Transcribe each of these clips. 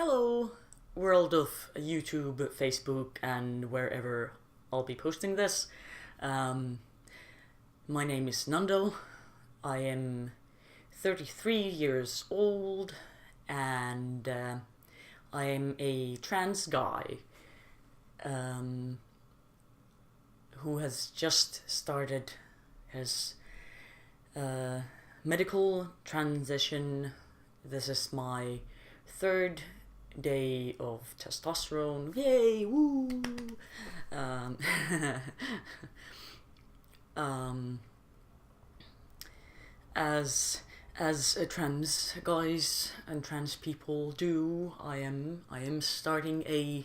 Hello, world of YouTube, Facebook, and wherever I'll be posting this. Um, my name is Nando. I am 33 years old, and I am a trans guy who has just started his medical transition. This is my third day of testosterone. Yay! Woo! Um, um, as trans guys and trans people do, I am starting a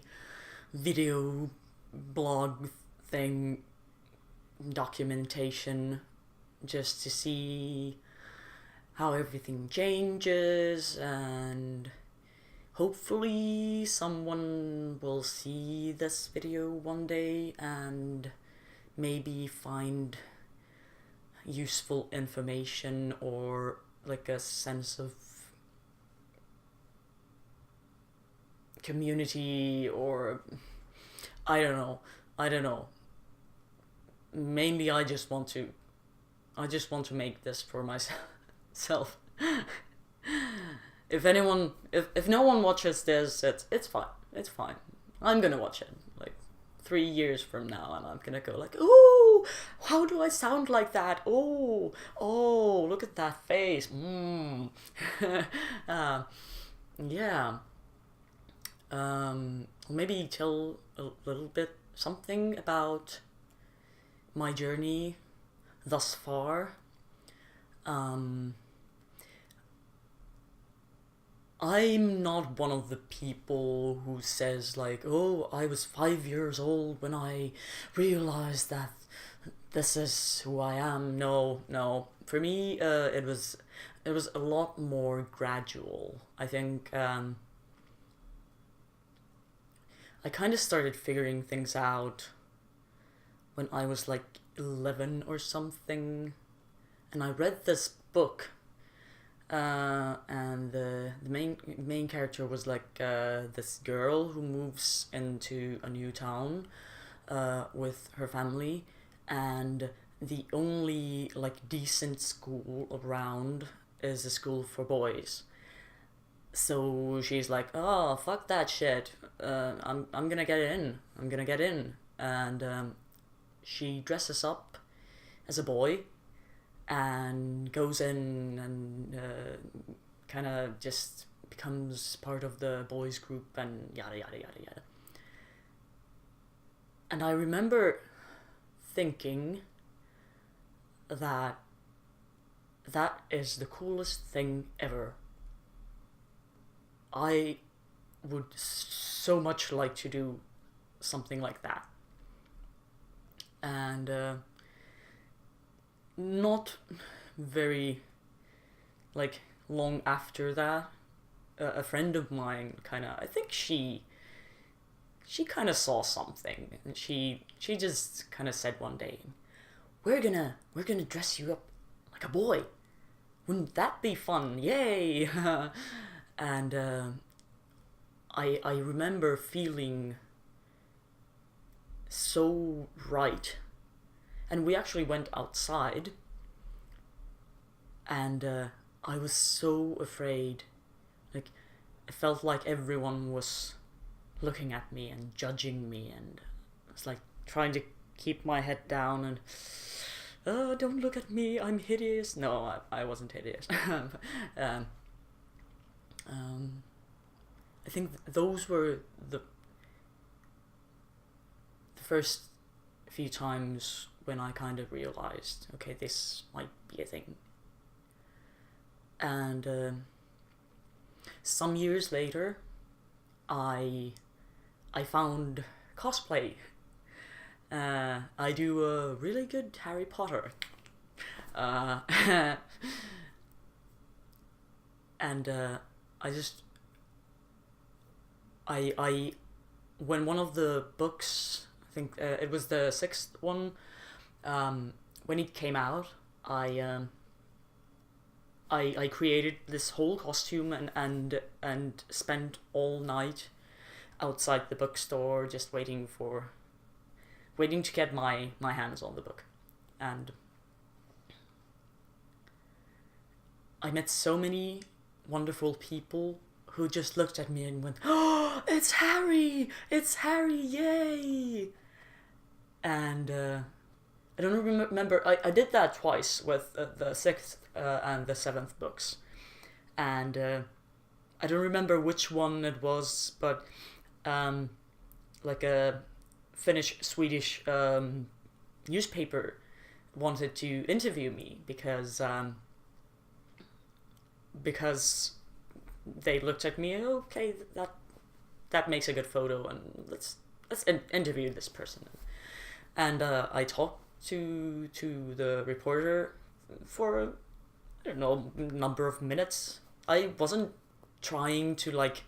video blog thing, documentation, just to see how everything changes, and hopefully someone will see this video one day and maybe find useful information or like a sense of community, or I don't know. Mainly I just want to make this for myself. If no one watches this, it's fine. I'm gonna watch it like 3 years from now, and I'm gonna go like, ooh, how do I sound like that? Oh, look at that face. Yeah. Maybe tell a little bit something about my journey thus far. I'm not one of the people who says like, oh, I was 5 years old when I realized that this is who I am. No. For me, it was a lot more gradual. I think I kind of started figuring things out when I was like 11 or something, and I read this book. And the main character was like this girl who moves into a new town with her family, and the only like decent school around is a school for boys. So she's like, oh, fuck that shit. I'm gonna get in. And she dresses up as a boy and goes in and kind of just becomes part of the boys group and yada yada yada yada. And I remember thinking that is the coolest thing ever. I would so much like to do something like that. And not very like long after that, a friend of mine I think she kind of saw something, and she just kind of said one day, we're gonna dress you up like a boy, wouldn't that be fun? Yay! And I remember feeling so right. And we actually went outside, and I was so afraid. Like, it felt like everyone was looking at me and judging me, and I was like trying to keep my head down and, oh, don't look at me, I'm hideous. No, I wasn't hideous. I think those were the first few times when I kind of realized, okay, this might be a thing. And some years later, I found cosplay. I do a really good Harry Potter. And I when one of the books, I think it was the sixth one, when it came out, I I created this whole costume and spent all night outside the bookstore just waiting to get my hands on the book. And I met so many wonderful people who just looked at me and went, "Oh, it's Harry! It's Harry! Yay!" And I don't remember. I did that twice with the 6th and the 7th books, and I don't remember which one it was, but like a Finnish Swedish newspaper wanted to interview me because they looked at me. Okay, that makes a good photo, and let's interview this person. And I talked to the reporter for, I don't know, number of minutes. I wasn't trying to like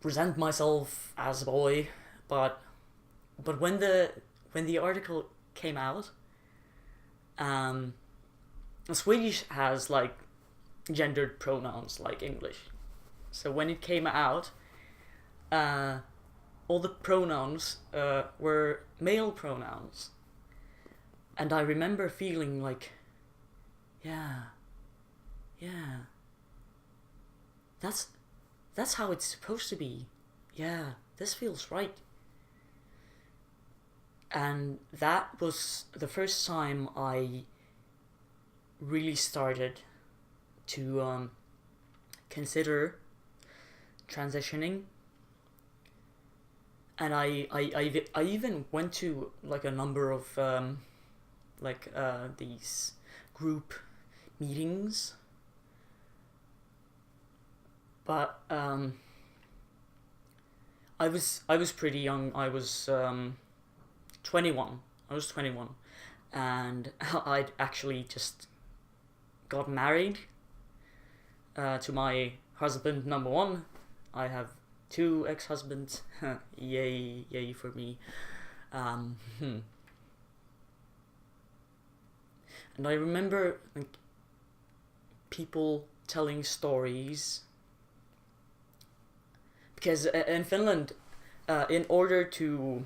present myself as a boy, but when the article came out, Swedish has like gendered pronouns like English, so when it came out, all the pronouns were male pronouns, and I remember feeling like, yeah, that's how it's supposed to be. Yeah, this feels right. And that was the first time I really started to consider transitioning. And I even went to like a number of these group meetings, but I was pretty young. I was 21. I was 21, and I'd actually just got married to my husband number one. I have 2 ex-husbands. Yay for me. And I remember like people telling stories, because in Finland, in order to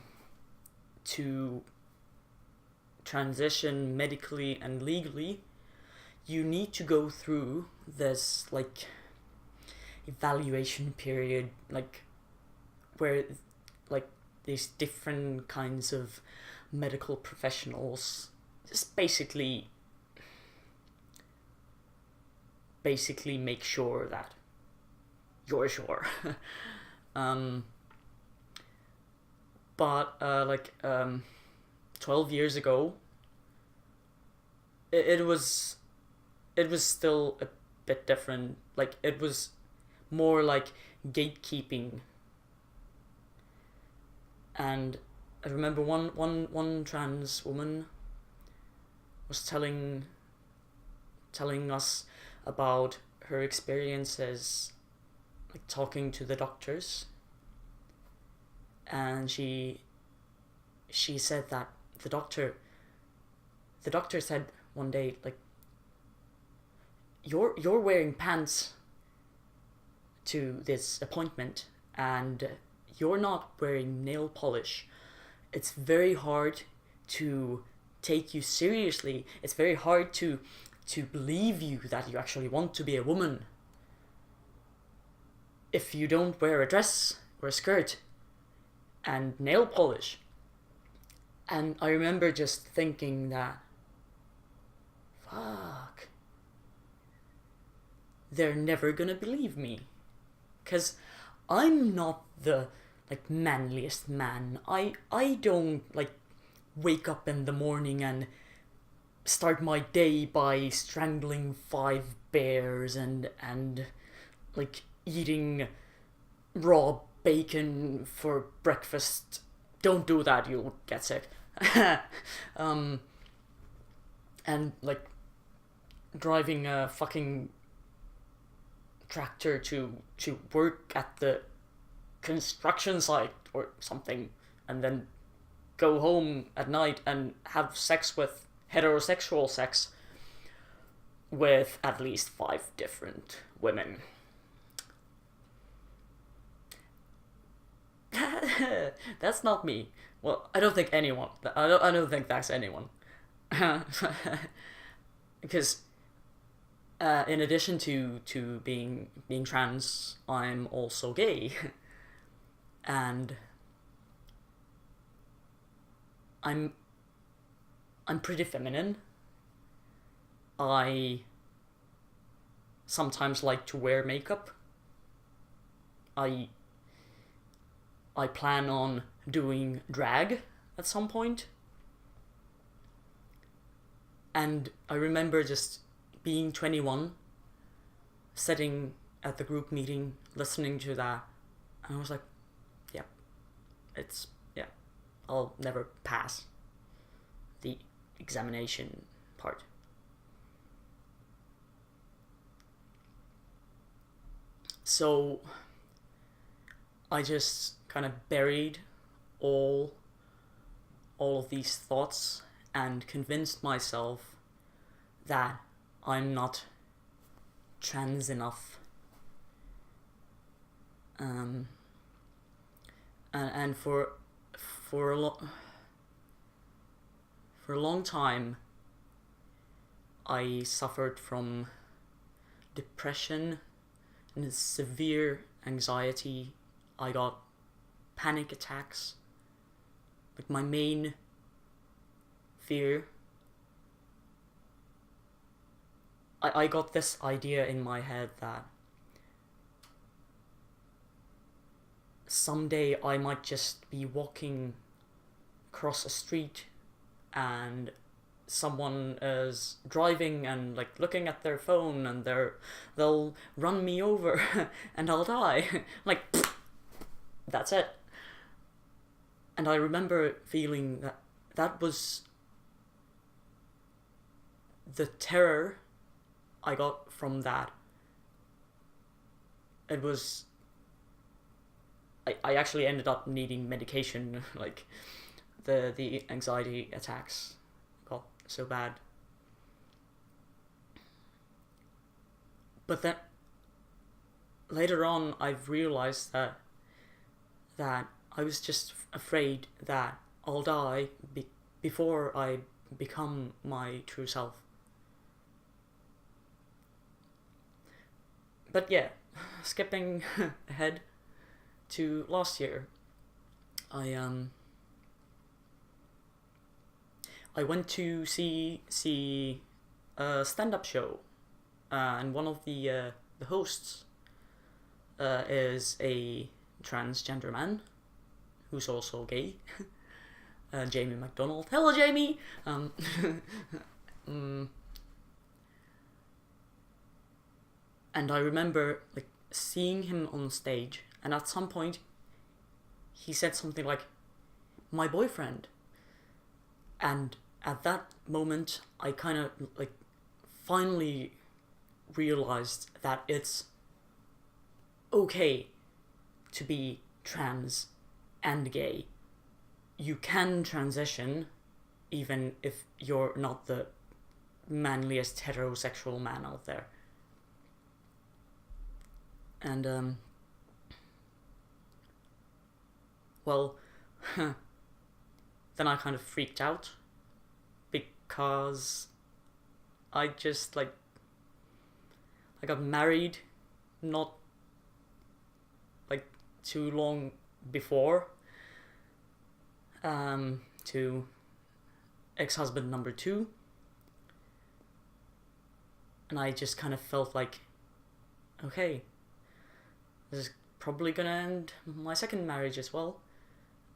transition medically and legally, you need to go through this like evaluation period, like where like these different kinds of medical professionals just basically make sure that you're sure. But 12 years ago, it was still a bit different. Like, it was more like gatekeeping. And I remember one trans woman was telling us about her experiences, like talking to the doctors, and she said that the doctor said one day, like, you're wearing pants to this appointment and you're not wearing nail polish. It's very hard to take you seriously. It's very hard to believe you that you actually want to be a woman if you don't wear a dress or a skirt and nail polish. And I remember just thinking that, fuck, they're never gonna believe me, because I'm not the like manliest man. I don't like wake up in the morning and start my day by strangling 5 bears and like eating raw bacon for breakfast. Don't do that, you'll get sick. And like driving a fucking tractor to work at the construction site or something, and then go home at night and have sex with heterosexual sex. with at least 5 different women. That's not me. Well, I don't think anyone. I don't think that's anyone. Because in addition to being trans, I'm also gay, and I'm pretty feminine. I sometimes like to wear makeup. I plan on doing drag at some point. And I remember just being 21, sitting at the group meeting, listening to that, and I was like, yeah, I'll never pass the examination part. So I just kind of buried all of these thoughts and convinced myself that I'm not trans enough. And for a long time, I suffered from depression and severe anxiety. I got panic attacks. Like, my main fear, I got this idea in my head that someday I might just be walking across a street and someone is driving and like looking at their phone and they'll run me over and I'll die. Like, that's it. And I remember feeling that was the terror I got from that. It was, I actually ended up needing medication. Like, the anxiety attacks got so bad. But then later on I've realized that I was just afraid that I'll die before I become my true self. But yeah, skipping ahead to last year, I went to see a stand-up show, and one of the hosts is a transgender man who's also gay. Jamie McDonald. Hello, Jamie. And I remember like seeing him on stage, and at some point he said something like, "My boyfriend." And at that moment I kind of like finally realized that it's okay to be trans and gay. You can transition even if you're not the manliest heterosexual man out there. And well, then I kind of freaked out because I just like I got married not like too long before to ex-husband number 2, and I just kind of felt like, okay, this is probably gonna end my second marriage as well,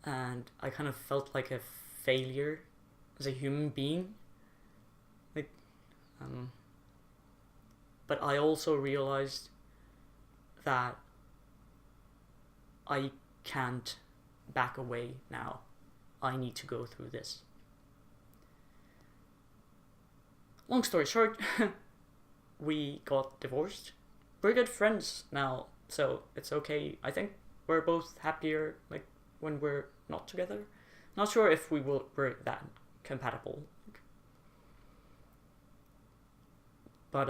and I kind of felt like a failure as a human being. Like, but I also realized that I can't back away now. I need to go through this. Long story short, we got divorced. We're good friends now, so it's okay. I think we're both happier like when we're not together. Not sure if we're that compatible. But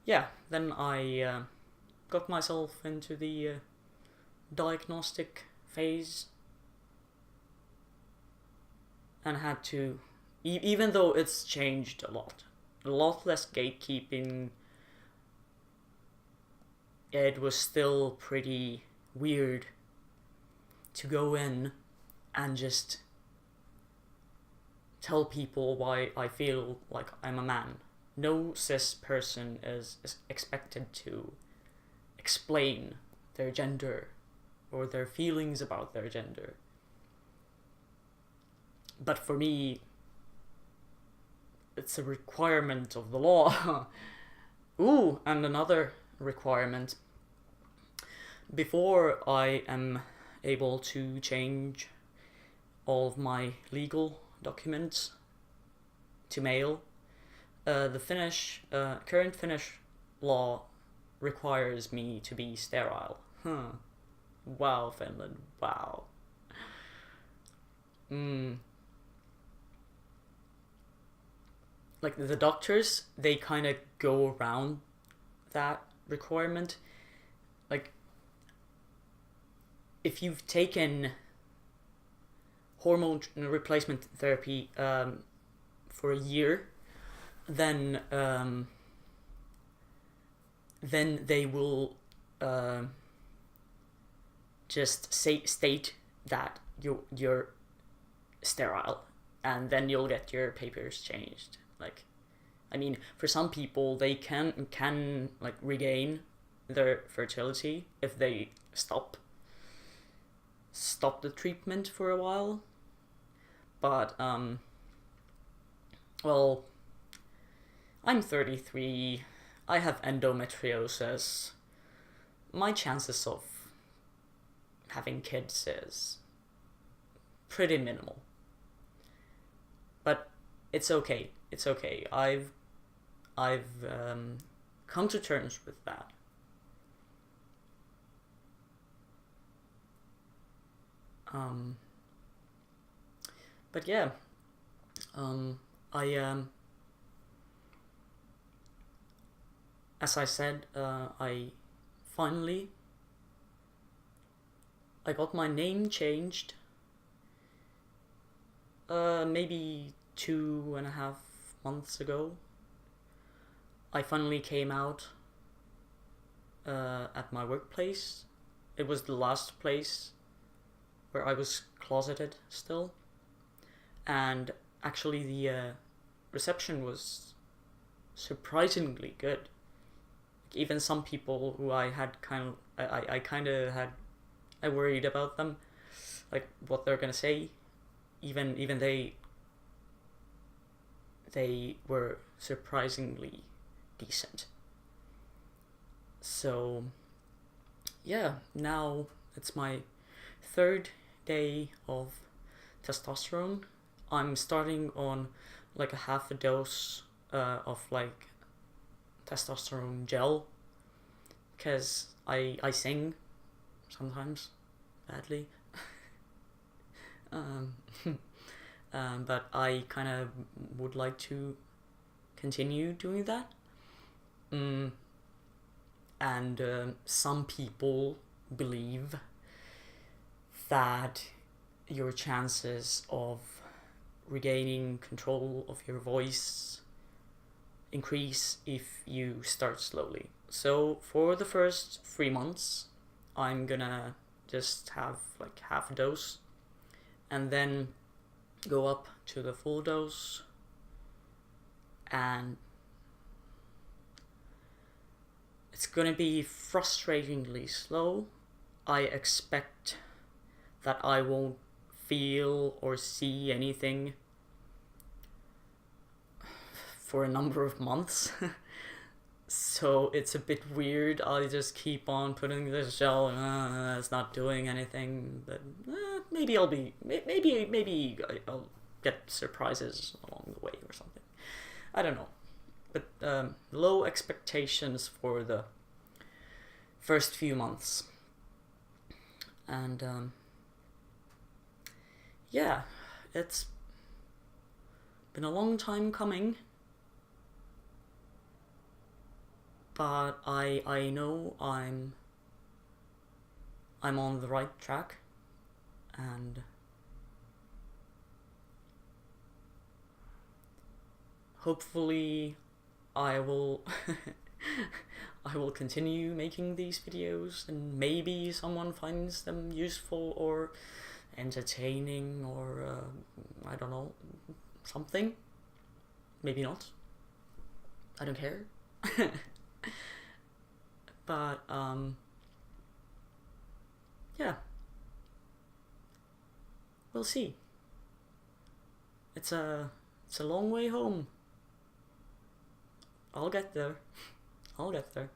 yeah, then I got myself into the diagnostic phase and had to, even though it's changed a lot less gatekeeping, it was still pretty weird to go in and just tell people why I feel like I'm a man. No cis person is expected to explain their gender or their feelings about their gender. But for me, it's a requirement of the law. Ooh, and another requirement. Before I am able to change all of my legal documents to male, the current Finnish law requires me to be sterile. Wow, Finland, wow. Like the doctors, they kind of go around that requirement. Like, if you've taken hormone replacement therapy for a year, then they will just state that you're sterile, and then you'll get your papers changed. Like, I mean, for some people, they can like regain their fertility if they stop the treatment for a while. But well, I'm 33. I have endometriosis. My chances of having kids is pretty minimal. But it's okay. It's okay. I've come to terms with that. But yeah, as I said, I finally I got my name changed. Maybe 2.5 months ago. I finally came out at my workplace. It was the last place where I was closeted still. And actually the reception was surprisingly good. Even some people who I had I worried about them, like what they're gonna say. Even they were surprisingly decent. So yeah, now it's my third day of testosterone. I'm starting on like a half a dose of like testosterone gel, because I sing sometimes badly. But I kind of would like to continue doing that. And some people believe that your chances of regaining control of your voice increase if you start slowly. So for the first 3 months, I'm gonna just have like half a dose, and then go up to the full dose, and it's gonna be frustratingly slow. I expect that I won't feel or see anything for a number of months. So it's a bit weird. I just keep on putting this gel and it's not doing anything. But maybe I'll get surprises along the way or something. I don't know. But low expectations for the first few months. And yeah, it's been a long time coming. but I know I'm on the right track, and hopefully I will I will continue making these videos, and maybe someone finds them useful or entertaining, or I don't know, something. Maybe not. I don't care. But yeah, we'll see. It's a long way home. I'll get there. I'll get there.